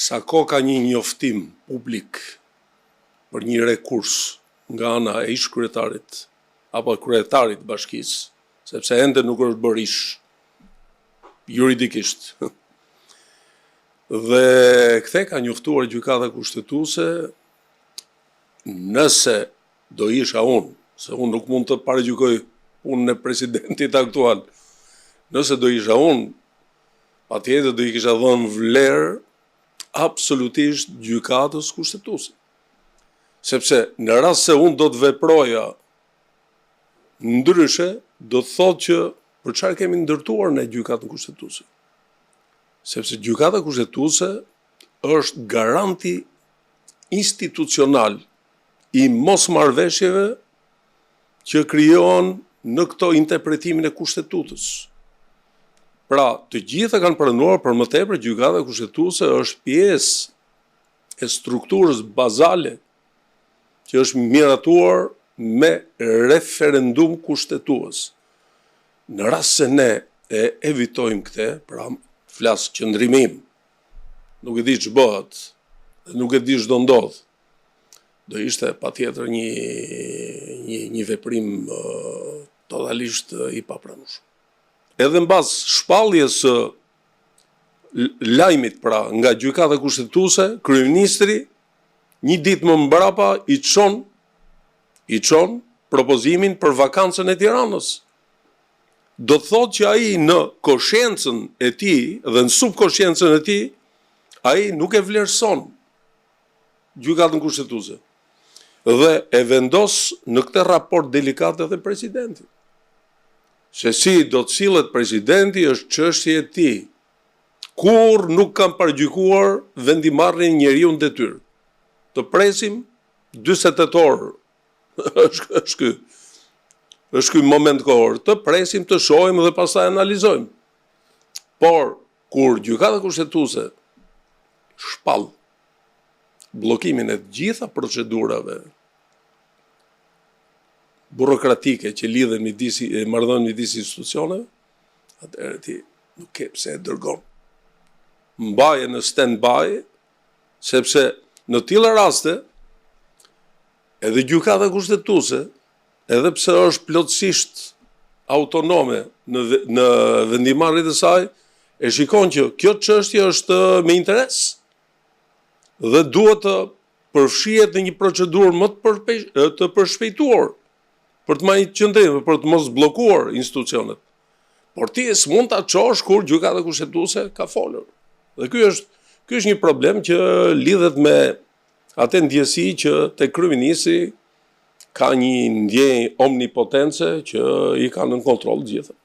sa ko ka një njoftim publik për një rekurs nga ana e ish-kryetarit apo kryetarit bashkisë, sepse ende nuk është bërë ish juridikisht. Dhe kthe ka njoftuar gjykata kushtetuese, nëse do isha unë, se unë nuk mund të paragjykoj punën e presidentit aktual, nëse do isha unë, patjetër do i kisha dhënë vlerë absolutisht gjykatës kushtetuese. Sepse në rast se unë do të veproja ndryshe, do të thotë që për çfarë kemi ndërtuar në gjykatën kushtetuese. Sepse gjykata kushtetuese është garanti institucional i mosmarrveshjeve që krijohen në këto interpretimin e kushtetutës. Pra, të gjitha kanë pranuar, për më tepër gjykata kushtetuese është pjesë e strukturës bazale që është miratuar me referendum kushtetues. Në rast se ne e evitojmë këtë, pra flas qëndrimim, nuk e di ç'bëhet, nuk e di ç'do ndodh, do ishte patjetër një veprim totalisht i papranueshëm. Edhe mbas shpalljes së lajmit pra nga gjykata kushtetuese, kryeministri një ditë më mbrapa i çon propozimin për vakancën e Tiranës. Do të thotë që ai në koshiencën e tij dhe në subkoshiencën e tij, ai nuk e vlerëson gjykatën kushtetuese. Dhe e vendos në këtë raport delikat edhe presidenti. Se si do të sillet presidenti është çështje e tij. Kur nuk kam paragjykuar vendimarrjen e njeriu në detyrë. Të presim 48 orë. është ky moment kohor. Të presim, të shohim dhe pastaj analizojmë. Por kur gjykata kushtetuese shpall bllokimin e të gjitha procedurave burokratike që lidhen marrëdhënien midis institucioneve, atëherë ti nuk ke pse e dërgon. Mbaje në stand-by, sepse në tilla raste edhe gjykata kushtetuese, edhe pse është plotësisht autonome në vendimarrjet e saj, e shikon që kjo çështje është me interes dhe duhet të përfshihet në një procedurë më të përshpejtuar për të marrë qëndrim, për të mos bllokuar institucionet. Por ti s'mund ta çosh kur gjykata kushtetuese ka folur. Dhe ky është një problem që lidhet me atë ndjesi që te kryeministri ka një ndjenjë omnipotence që i ka nën kontroll gjitha.